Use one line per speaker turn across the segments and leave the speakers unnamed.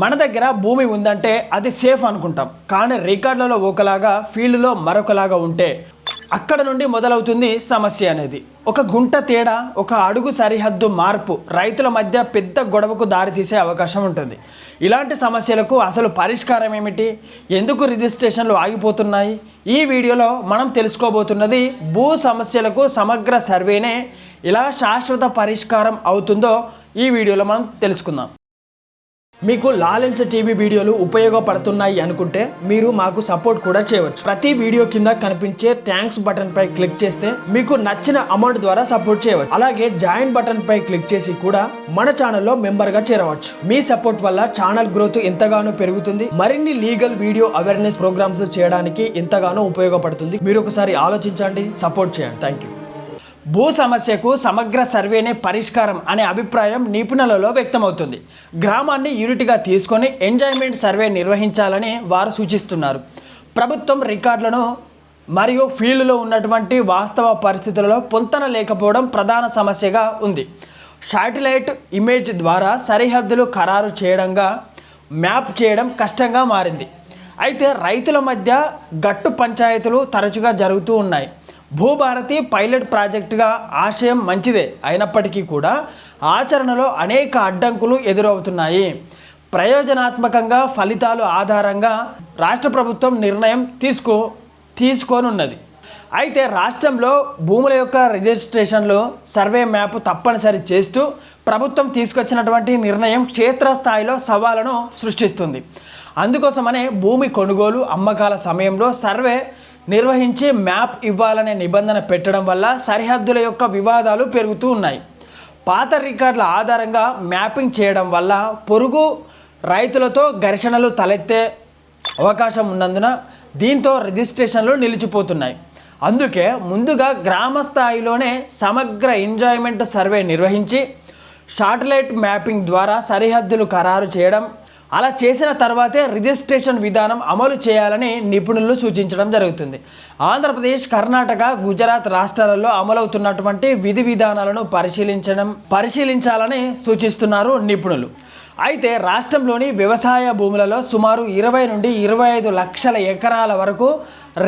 మన దగ్గర భూమి ఉందంటే అది సేఫ్ అనుకుంటాం, కానీ రికార్డులలో ఒకలాగా ఫీల్డ్లో మరొకలాగా ఉంటే అక్కడ నుండి మొదలవుతుంది సమస్య అనేది. ఒక గుంట తేడా, ఒక అడుగు సరిహద్దు మార్పు రైతుల మధ్య పెద్ద గొడవకు దారితీసే అవకాశం ఉంటుంది. ఇలాంటి సమస్యలకు అసలు పరిష్కారం ఏమిటి, ఎందుకు రిజిస్ట్రేషన్లు ఆగిపోతున్నాయి, ఈ వీడియోలో మనం తెలుసుకోబోతున్నది భూ సమస్యలకు సమగ్ర సర్వేనే ఇలా శాశ్వత పరిష్కారం అవుతుందో ఈ వీడియోలో మనం తెలుసుకుందాం. మీకు లాలెన్స్ టీవీ వీడియోలు ఉపయోగపడుతున్నాయి అనుకుంటే మీరు మాకు సపోర్ట్ కూడా చేయవచ్చు. ప్రతి వీడియో కింద కనిపించే థ్యాంక్స్ బటన్ పై క్లిక్ చేస్తే మీకు నచ్చిన అమౌంట్ ద్వారా సపోర్ట్ చేయవచ్చు. అలాగే జాయిన్ బటన్ పై క్లిక్ చేసి కూడా మన ఛానల్లో మెంబర్ గా చేరవచ్చు. మీ సపోర్ట్ వల్ల ఛానల్ గ్రోత్ ఎంతగానో పెరుగుతుంది, మరిన్ని లీగల్ వీడియో అవేర్నెస్ ప్రోగ్రామ్స్ చేయడానికి ఎంతగానో ఉపయోగపడుతుంది. మీరు ఒకసారి ఆలోచించండి, సపోర్ట్ చేయండి. Thank you. భూ సమస్యకు సమగ్ర సర్వేనే పరిష్కారం అనే అభిప్రాయం నిపుణులలో వ్యక్తమవుతుంది. గ్రామాన్ని యూనిట్గా తీసుకొని ఎంజాయ్మెంట్ సర్వే నిర్వహించాలని వారు సూచిస్తున్నారు. ప్రభుత్వం రికార్డులను మరియు ఫీల్డ్లో ఉన్నటువంటి వాస్తవ పరిస్థితులలో పొంతన లేకపోవడం ప్రధాన సమస్యగా ఉంది. శాటిలైట్ ఇమేజ్ ద్వారా సరిహద్దులు ఖరారు చేయడంగా మ్యాప్ చేయడం కష్టంగా మారింది. అయితే రైతుల మధ్య గట్టు పంచాయతీలు తరచుగా జరుగుతూ ఉన్నాయి. భూభారతి పైలట్ ప్రాజెక్టుగా ఆశయం మంచిదే అయినప్పటికీ కూడా ఆచరణలో అనేక అడ్డంకులు ఎదురవుతున్నాయి. ప్రయోజనాత్మకంగా ఫలితాలు ఆధారంగా రాష్ట్ర ప్రభుత్వం నిర్ణయం తీసుకోనున్నది. అయితే రాష్ట్రంలో భూముల యొక్క రిజిస్ట్రేషన్లో సర్వే మ్యాప్ తప్పనిసరి చేస్తూ ప్రభుత్వం తీసుకొచ్చినటువంటి నిర్ణయం క్షేత్రస్థాయిలో సవాళ్లను సృష్టిస్తుంది. అందుకోసమనే భూమి కొనుగోలు అమ్మకాల సమయంలో సర్వే నిర్వహించి మ్యాప్ ఇవ్వాలనే నిబంధన పెట్టడం వల్ల సరిహద్దుల యొక్క వివాదాలు పెరుగుతూ ఉన్నాయి. పాత రికార్డుల ఆధారంగా మ్యాపింగ్ చేయడం వల్ల పొరుగు రైతులతో ఘర్షణలు తలెత్తే అవకాశం ఉన్నందున దీంతో రిజిస్ట్రేషన్లు నిలిచిపోతున్నాయి. అందుకే ముందుగా గ్రామ స్థాయిలోనే సమగ్ర ఎంజాయ్మెంట్ సర్వే నిర్వహించి శాటిలైట్ మ్యాపింగ్ ద్వారా సరిహద్దులు ఖరారు చేయడం, అలా చేసిన తర్వాతే రిజిస్ట్రేషన్ విధానం అమలు చేయాలని నిపుణులు సూచించడం జరుగుతుంది. ఆంధ్రప్రదేశ్, కర్ణాటక, గుజరాత్ రాష్ట్రాలలో అమలవుతున్నటువంటి విధి విధానాలను పరిశీలించాలని సూచిస్తున్నారు నిపుణులు. అయితే రాష్ట్రంలోని వ్యవసాయ భూములలో సుమారు 20 నుండి 25 లక్షల ఎకరాల వరకు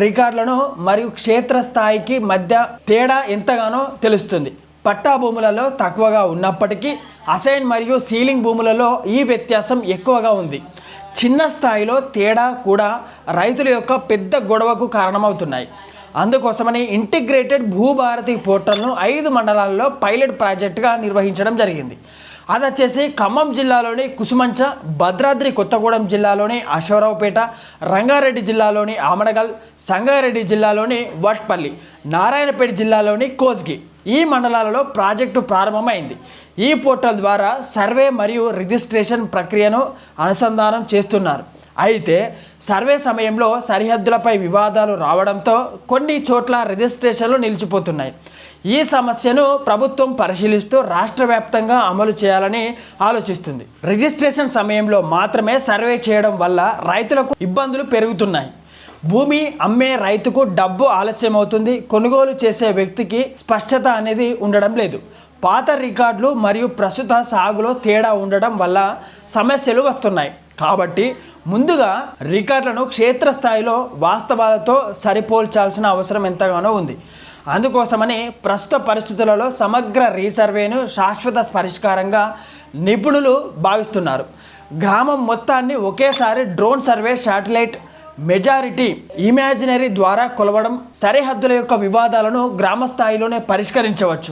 రికార్డులను మరియు క్షేత్రస్థాయికి మధ్య తేడా ఎంతగానో తెలుస్తుంది. పట్టా భూములలో తక్కువగా ఉన్నప్పటికీ అసైన్ మరియు సీలింగ్ భూములలో ఈ వ్యత్యాసం ఎక్కువగా ఉంది. చిన్న స్థాయిలో తేడా కూడా రైతుల యొక్క పెద్ద గొడవకు కారణమవుతున్నాయి. అందుకోసమని ఇంటిగ్రేటెడ్ భూభారతి పోర్టల్ను 5 మండలాల్లో పైలట్ ప్రాజెక్టుగా నిర్వహించడం జరిగింది. అది వచ్చేసి ఖమ్మం జిల్లాలోని కుసుమంచ, భద్రాద్రి కొత్తగూడెం జిల్లాలోని అశ్వరావుపేట, రంగారెడ్డి జిల్లాలోని ఆమడగల్, సంగారెడ్డి జిల్లాలోని వట్పల్లి, నారాయణపేట జిల్లాలోని కోస్గి ఈ మండలాలలో ప్రాజెక్టు ప్రారంభమైంది. ఈ పోర్టల్ ద్వారా సర్వే మరియు రిజిస్ట్రేషన్ ప్రక్రియను అనుసంధానం చేస్తున్నారు. అయితే సర్వే సమయంలో సరిహద్దులపై వివాదాలు రావడంతో కొన్ని చోట్ల రిజిస్ట్రేషన్లు నిలిచిపోతున్నాయి. ఈ సమస్యను ప్రభుత్వం పరిశీలిస్తూ రాష్ట్ర వ్యాప్తంగా అమలు చేయాలని ఆలోచిస్తుంది. రిజిస్ట్రేషన్ సమయంలో మాత్రమే సర్వే చేయడం వల్ల రైతులకు ఇబ్బందులు పెరుగుతున్నాయి. భూమి అమ్మే రైతుకు డబ్బు ఆలస్యం అవుతుంది, కొనుగోలు చేసే వ్యక్తికి స్పష్టత అనేది ఉండడం లేదు. పాత రికార్డులు మరియు ప్రస్తుత సాగులో తేడా ఉండడం వల్ల సమస్యలు వస్తున్నాయి. కాబట్టి ముందుగా రికార్డులను క్షేత్రస్థాయిలో వాస్తవాలతో సరిపోల్చాల్సిన అవసరం ఎంతగానో ఉంది. అందుకోసమని ప్రస్తుత పరిస్థితులలో సమగ్ర రీసర్వేను శాశ్వత పరిష్కారంగా నిపుణులు భావిస్తున్నారు. గ్రామం మొత్తాన్ని ఒకేసారి drone survey, satellite majority imaginary ద్వారా కొలవడం సరిహద్దుల యొక్క వివాదాలను గ్రామ స్థాయిలోనే పరిష్కరించవచ్చు.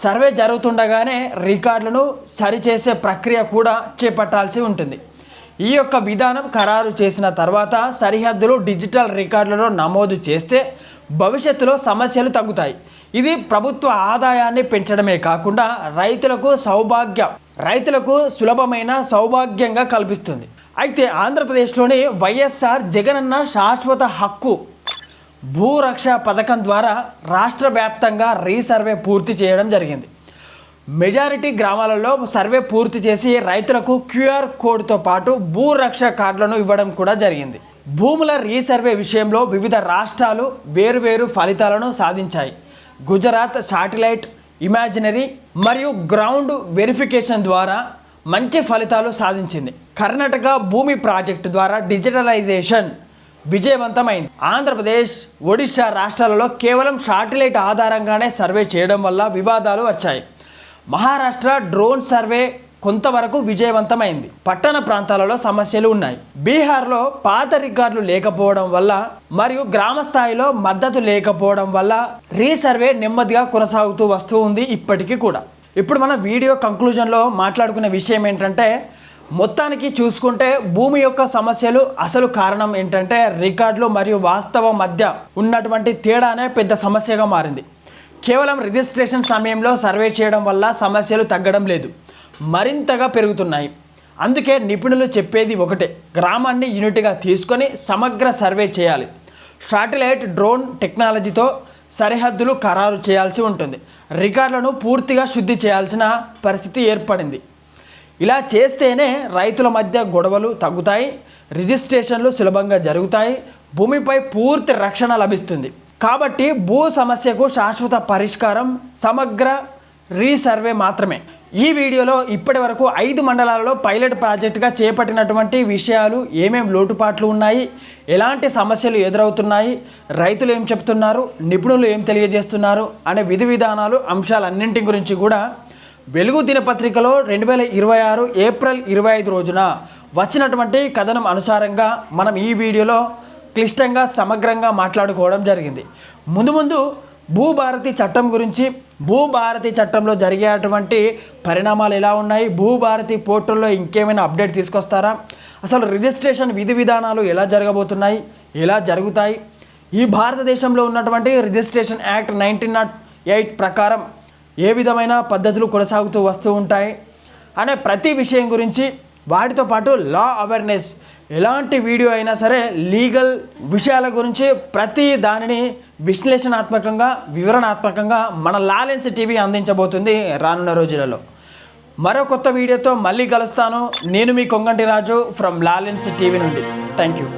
సర్వే జరుగుతుండగానే రికార్డులను సరిచేసే ప్రక్రియ కూడా చేపట్టాల్సి ఉంటుంది. ఈ యొక్క విధానం ఖరారు చేసిన తర్వాత సరిహద్దులు డిజిటల్ రికార్డులలో నమోదు చేస్తే భవిష్యత్తులో సమస్యలు తగ్గుతాయి. ఇది ప్రభుత్వ ఆదాయాన్ని పెంచడమే కాకుండా రైతులకు సులభమైన సౌభాగ్యంగా కల్పిస్తుంది. అయితే ఆంధ్రప్రదేశ్లోని వైఎస్ఆర్ జగనన్న శాశ్వత హక్కు భూరక్ష పథకం ద్వారా రాష్ట్ర వ్యాప్తంగా రీసర్వే పూర్తి చేయడం జరిగింది. మెజారిటీ గ్రామాలలో సర్వే పూర్తి చేసి రైతులకు క్యూఆర్ కోడ్తో పాటు భూరక్ష కార్డులను ఇవ్వడం కూడా జరిగింది. భూముల రీసర్వే విషయంలో వివిధ రాష్ట్రాలు వేరువేరు ఫలితాలను సాధించాయి. గుజరాత్ శాటిలైట్ ఇమాజినరీ మరియు గ్రౌండ్ వెరిఫికేషన్ ద్వారా మంచి ఫలితాలు సాధించింది. కర్ణాటక భూమి ప్రాజెక్టు ద్వారా డిజిటలైజేషన్ విజయవంతమైంది. ఆంధ్రప్రదేశ్, ఒడిశా రాష్ట్రాలలో కేవలం శాటిలైట్ ఆధారంగానే సర్వే చేయడం వల్ల వివాదాలు వచ్చాయి. మహారాష్ట్ర డ్రోన్ సర్వే కొంతవరకు విజయవంతమైంది. పట్టణ ప్రాంతాలలో సమస్యలు ఉన్నాయి. బీహార్లో పాత రికార్డులు లేకపోవడం వల్ల మరియు గ్రామ స్థాయిలో మద్దతు లేకపోవడం వల్ల రీసర్వే నెమ్మదిగా కొనసాగుతూ వస్తూ ఉంది ఇప్పటికీ కూడా. ఇప్పుడు మన వీడియో కంక్లూజన్లో మాట్లాడుకునే విషయం ఏంటంటే, మొత్తానికి చూసుకుంటే భూమి యొక్క సమస్యలు అసలు కారణం ఏంటంటే రికార్డులు మరియు వాస్తవం మధ్య ఉన్నటువంటి తేడానే పెద్ద సమస్యగా మారింది. కేవలం రిజిస్ట్రేషన్ సమయంలో సర్వే చేయడం వల్ల సమస్యలు తగ్గడం లేదు, మరింతగా పెరుగుతున్నాయి. అందుకే నిపుణులు చెప్పేది ఒకటే, గ్రామాన్ని యూనిట్గా తీసుకొని సమగ్ర సర్వే చేయాలి. శాటిలైట్ డ్రోన్ టెక్నాలజీతో సరిహద్దులు ఖరారు చేయాల్సి ఉంటుంది. రికార్డులను పూర్తిగా శుద్ధి చేయాల్సిన పరిస్థితి ఏర్పడింది. ఇలా చేస్తేనే రైతుల మధ్య గొడవలు తగ్గుతాయి, రిజిస్ట్రేషన్లు సులభంగా జరుగుతాయి, భూమిపై పూర్తి రక్షణ లభిస్తుంది. కాబట్టి భూ సమస్యకు శాశ్వత పరిష్కారం సమగ్ర రీసర్వే మాత్రమే. ఈ వీడియోలో ఇప్పటి వరకు 5 మండలాలలో పైలట్ ప్రాజెక్టుగా చేపట్టినటువంటి విషయాలు, ఏమేం లోటుపాట్లు ఉన్నాయి, ఎలాంటి సమస్యలు ఎదురవుతున్నాయి, రైతులు ఏం చెప్తున్నారు, నిపుణులు ఏం తెలియజేస్తున్నారు అనే విధి విధానాలు, అంశాలన్నింటి గురించి కూడా వెలుగు దినపత్రికలో 2026 ఏప్రిల్ 25 రోజున వచ్చినటువంటి కథనం అనుసారంగా మనం ఈ వీడియోలో క్లిష్టంగా సమగ్రంగా మాట్లాడుకోవడం జరిగింది. ముందు భూభారతి చట్టం గురించి, భూభారతి చట్టంలో జరిగేటువంటి పరిణామాలు ఎలా ఉన్నాయి, భూభారతి పోర్టల్లో ఇంకేమైనా అప్డేట్ తీసుకొస్తారా, అసలు రిజిస్ట్రేషన్ విధి విధానాలు ఎలా జరగబోతున్నాయి, ఎలా జరుగుతాయి, ఈ భారతదేశంలో ఉన్నటువంటి రిజిస్ట్రేషన్ యాక్ట్ 1908 ప్రకారం ఏ విధమైన పద్ధతులు కొనసాగుతూ వస్తూ ఉంటాయి అనే ప్రతి విషయం గురించి, వాటితో పాటు లా అవేర్నెస్, ఎలాంటి వీడియో అయినా సరే లీగల్ విషయాల గురించి ప్రతి దానిని విశ్లేషణాత్మకంగా, వివరణాత్మకంగా మన లాలెన్స్ టీవీ అందించబోతుంది రానున్న రోజులలో. మరో కొత్త వీడియోతో మళ్ళీ కలుస్తాను. నేను మీ కొంగంటి రాజు ఫ్రమ్ లాలెన్స్ టీవీ నుండి. Thank you.